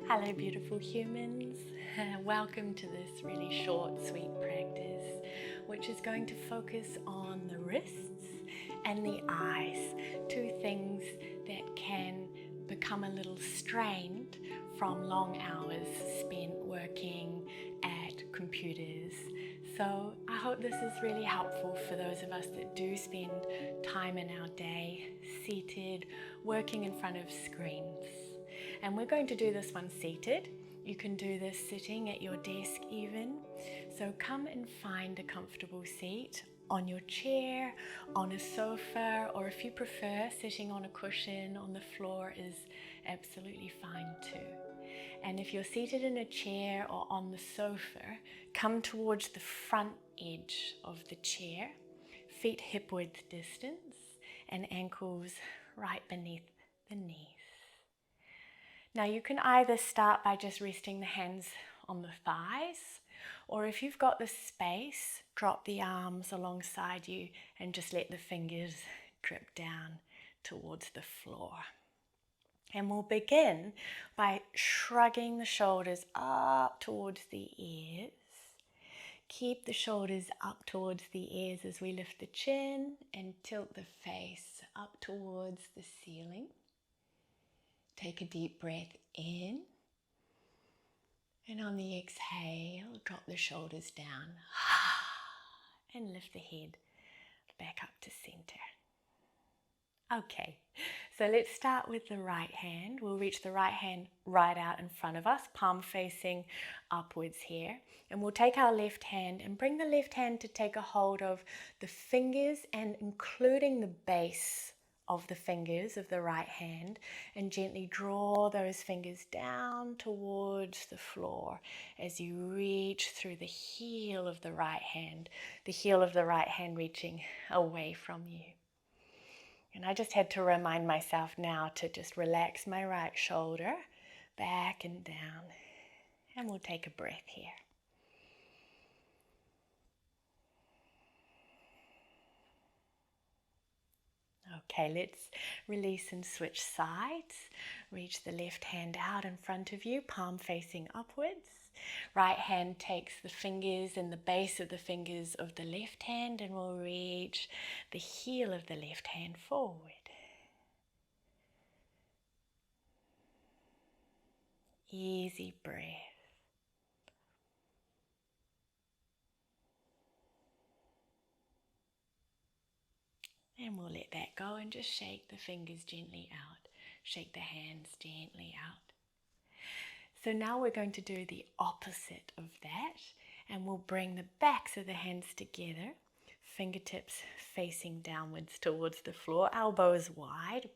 Hello beautiful humans, welcome to this really short sweet practice which is going to focus on the wrists and the eyes, two things that can become a little strained from long hours spent working at computers. So I hope this is really helpful for those of us that do spend time in our day seated, working in front of screens. And we're going to do this one seated. You can do this sitting at your desk even. So come and find a comfortable seat on your chair, on a sofa, or if you prefer, sitting on a cushion on the floor is absolutely fine too. And if you're seated in a chair or on the sofa, come towards the front edge of the chair, feet hip width distance, and ankles right beneath the knees. Now you can either start by just resting the hands on the thighs, or if you've got the space, drop the arms alongside you and just let the fingers drip down towards the floor. And we'll begin by shrugging the shoulders up towards the ears. Keep the shoulders up towards the ears as we lift the chin and tilt the face up towards the ceiling. Take a deep breath in, and on the exhale, drop the shoulders down and lift the head back up to center. Okay, so let's start with the right hand. We'll reach the right hand right out in front of us, palm facing upwards here. And we'll take our left hand and bring the left hand to take a hold of the fingers and including the base of the fingers of the right hand, and gently draw those fingers down towards the floor as you reach through the heel of the right hand reaching away from you. And I just had to remind myself now to just relax my right shoulder back and down, and we'll take a breath here. Okay, let's release and switch sides. Reach the left hand out in front of you, palm facing upwards. Right hand takes the fingers and the base of the fingers of the left hand and we'll reach the heel of the left hand forward. Easy breath. And we'll let that go and just shake the fingers gently out. Shake the hands gently out. So now we're going to do the opposite of that, and we'll bring the backs of the hands together, fingertips facing downwards towards the floor, elbows wide,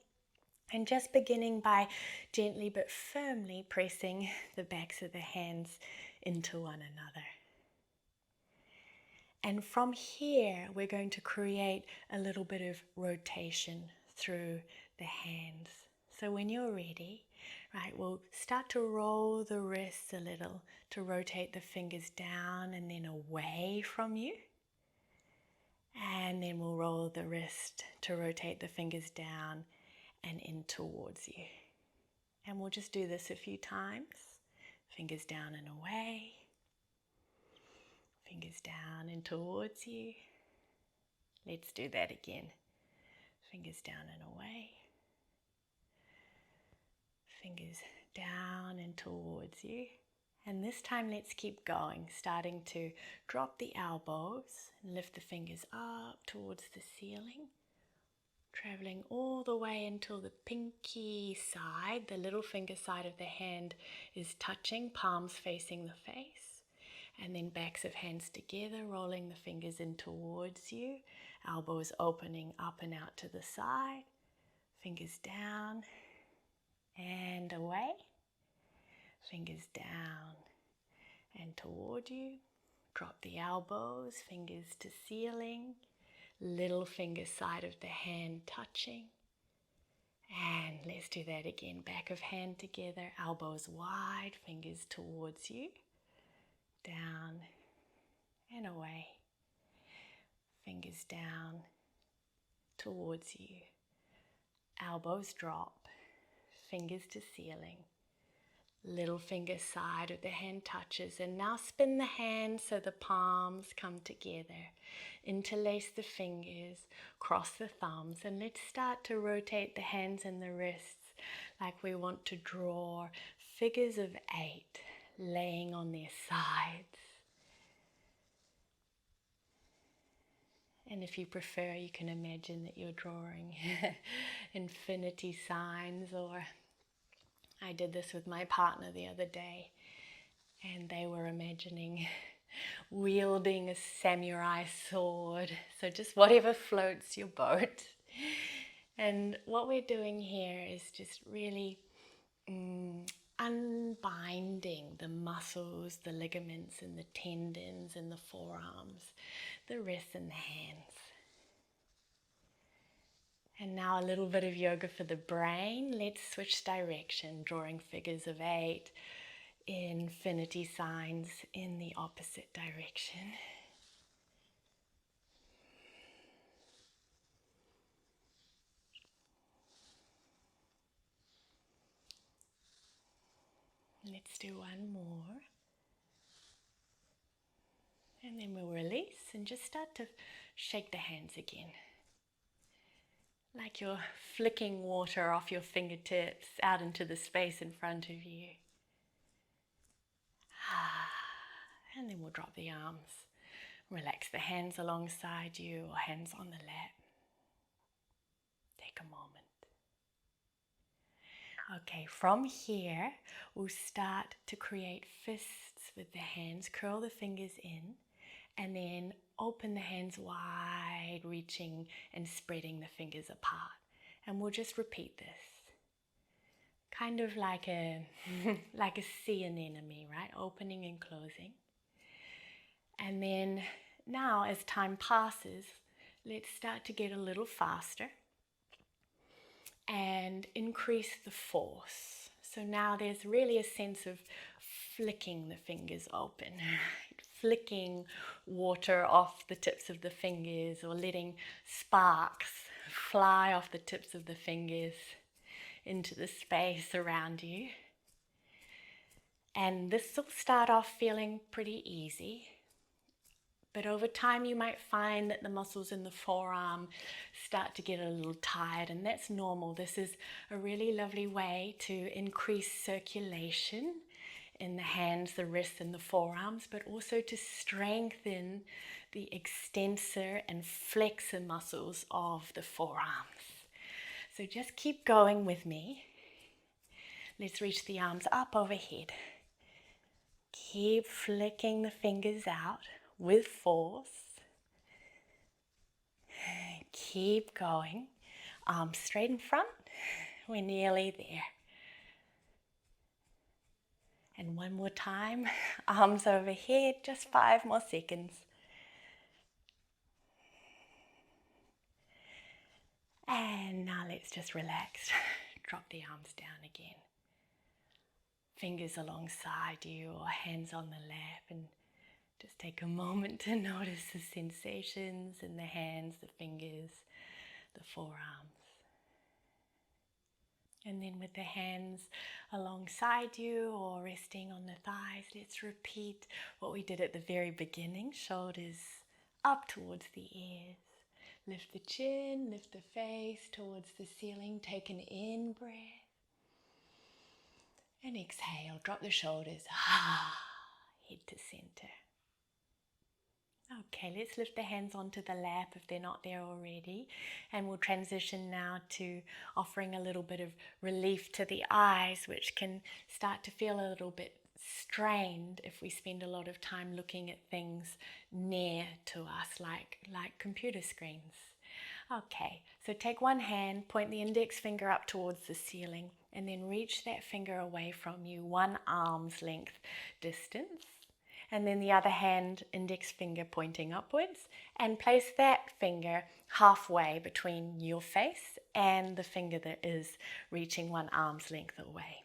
and just beginning by gently but firmly pressing the backs of the hands into one another. And from here, we're going to create a little bit of rotation through the hands. So when you're ready, right, we'll start to roll the wrists a little to rotate the fingers down and then away from you. And then we'll roll the wrist to rotate the fingers down and in towards you. And we'll just do this a few times. Fingers down and away. Fingers down and towards you. Let's do that again. Fingers down and away. Fingers down and towards you. And this time let's keep going, starting to drop the elbows and lift the fingers up towards the ceiling. Traveling all the way until the pinky side, the little finger side of the hand is touching, palms facing the face. And then backs of hands together, rolling the fingers in towards you. Elbows opening up and out to the side. Fingers down and away. Fingers down and toward you. Drop the elbows, fingers to ceiling. Little finger side of the hand touching. And let's do that again. Back of hand together, elbows wide, fingers towards you. Down and away. Fingers down towards you. Elbows drop. Fingers to ceiling. Little finger side of the hand touches, and now spin the hand so the palms come together. Interlace the fingers, cross the thumbs, and let's start to rotate the hands and the wrists like we want to draw figures of 8 laying on their sides. And if you prefer, you can imagine that you're drawing infinity signs, or I did this with my partner the other day, and they were imagining wielding a samurai sword. So just whatever floats your boat. And what we're doing here is just really unbinding the muscles, the ligaments and the tendons and the forearms, the wrists and the hands. And now a little bit of yoga for the brain. Let's switch direction, drawing figures of 8, infinity signs in the opposite direction. Let's do one more. And then we'll release and just start to shake the hands again. Like you're flicking water off your fingertips out into the space in front of you. And then we'll drop the arms. Relax the hands alongside you or hands on the lap. Take a moment. Okay, from here, we'll start to create fists with the hands. Curl the fingers in and then open the hands wide, reaching and spreading the fingers apart. And we'll just repeat this. Kind of like a sea anemone, right? Opening and closing. And then now, as time passes, let's start to get a little faster and increase the force. So now there's really a sense of flicking the fingers open, flicking water off the tips of the fingers, or letting sparks fly off the tips of the fingers into the space around you. And this will start off feeling pretty easy. But over time you might find that the muscles in the forearm start to get a little tired, and that's normal. This is a really lovely way to increase circulation in the hands, the wrists and the forearms, but also to strengthen the extensor and flexor muscles of the forearms. So just keep going with me. Let's reach the arms up overhead. Keep flicking the fingers out with force. Keep going. Arms straight in front. We're nearly there. And one more time. Arms overhead. Just 5 more seconds. And now let's just relax. Drop the arms down again. Fingers alongside you or hands on the lap, and just take a moment to notice the sensations in the hands, the fingers, the forearms. And then with the hands alongside you or resting on the thighs, let's repeat what we did at the very beginning. Shoulders up towards the ears. Lift the chin, lift the face towards the ceiling. Take an in-breath. And exhale, drop the shoulders, head to center. Okay, let's lift the hands onto the lap if they're not there already. And we'll transition now to offering a little bit of relief to the eyes, which can start to feel a little bit strained if we spend a lot of time looking at things near to us, like computer screens. Okay, so take one hand, point the index finger up towards the ceiling, and then reach that finger away from you, 1 arm's length distance. And then the other hand, index finger pointing upwards, and place that finger halfway between your face and the finger that is reaching 1 arm's length away.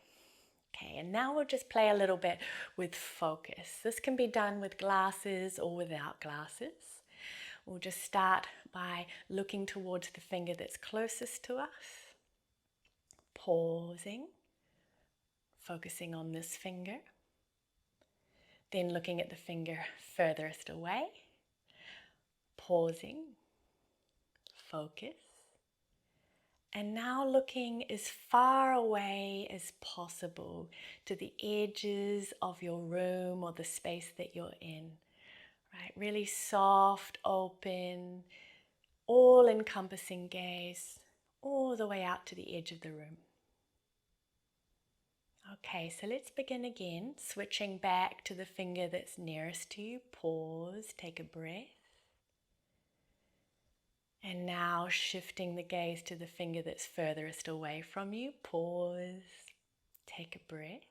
Okay, and now we'll just play a little bit with focus. This can be done with glasses or without glasses. We'll just start by looking towards the finger that's closest to us, pausing, focusing on this finger, then looking at the finger furthest away, pausing, focus, and now looking as far away as possible to the edges of your room or the space that you're in, right? Really soft, open, all-encompassing gaze all the way out to the edge of the room. Okay, so let's begin again, switching back to the finger that's nearest to you. Pause, take a breath. And now shifting the gaze to the finger that's furthest away from you. Pause, take a breath.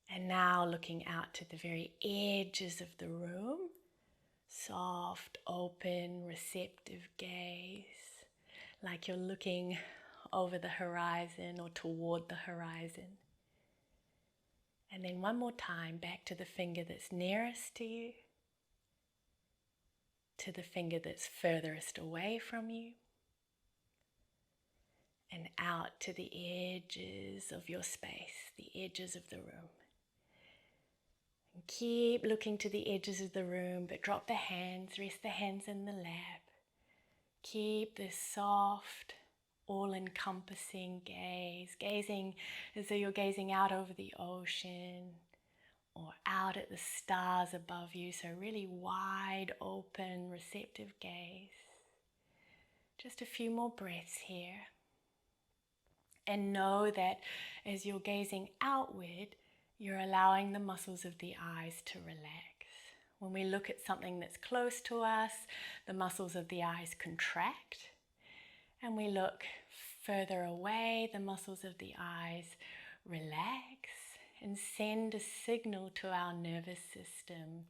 And now looking out to the very edges of the room. Soft, open, receptive gaze, like you're looking over the horizon or toward the horizon. And then one more time, back to the finger that's nearest to you, to the finger that's furthest away from you, and out to the edges of your space, the edges of the room. And keep looking to the edges of the room, but drop the hands, rest the hands in the lap. Keep this soft, all-encompassing gaze, gazing as though you're gazing out over the ocean or out at the stars above you. So really wide open, receptive gaze. Just a few more breaths here. And know that as you're gazing outward, you're allowing the muscles of the eyes to relax. When we look at something that's close to us, the muscles of the eyes contract. And we look further away, the muscles of the eyes relax and send a signal to our nervous system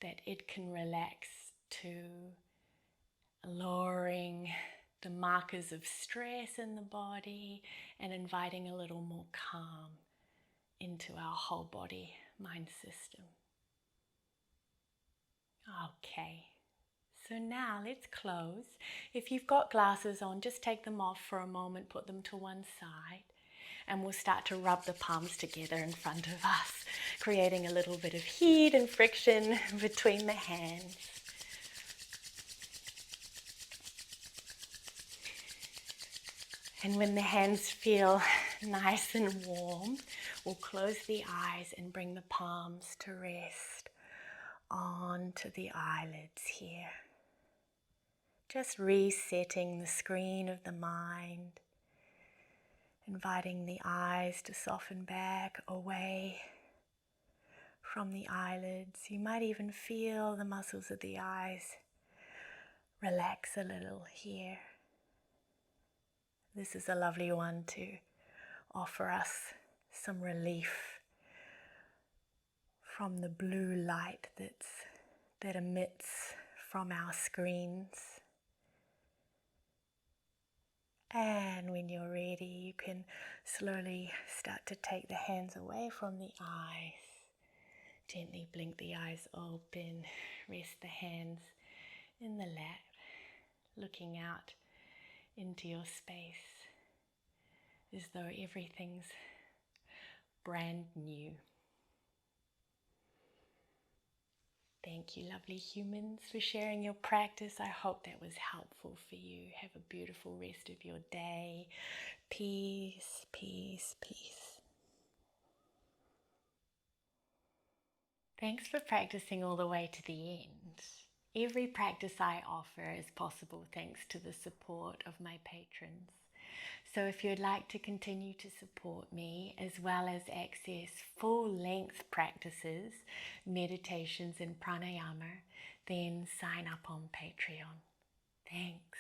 that it can relax too, lowering the markers of stress in the body and inviting a little more calm into our whole body, mind system. Okay. So now let's close. If you've got glasses on, just take them off for a moment, put them to one side, and we'll start to rub the palms together in front of us, creating a little bit of heat and friction between the hands. And when the hands feel nice and warm, we'll close the eyes and bring the palms to rest onto the eyelids here. Just resetting the screen of the mind, inviting the eyes to soften back away from the eyelids. You might even feel the muscles of the eyes relax a little here. This is a lovely one to offer us some relief from the blue light that emits from our screens. And when you're ready, you can slowly start to take the hands away from the eyes. Gently blink the eyes open, rest the hands in the lap, looking out into your space as though everything's brand new. Thank you, lovely humans, for sharing your practice. I hope that was helpful for you. Have a beautiful rest of your day. Peace, peace, peace. Thanks for practicing all the way to the end. Every practice I offer is possible thanks to the support of my patrons. So if you'd like to continue to support me as well as access full-length practices, meditations and pranayama, then sign up on Patreon. Thanks.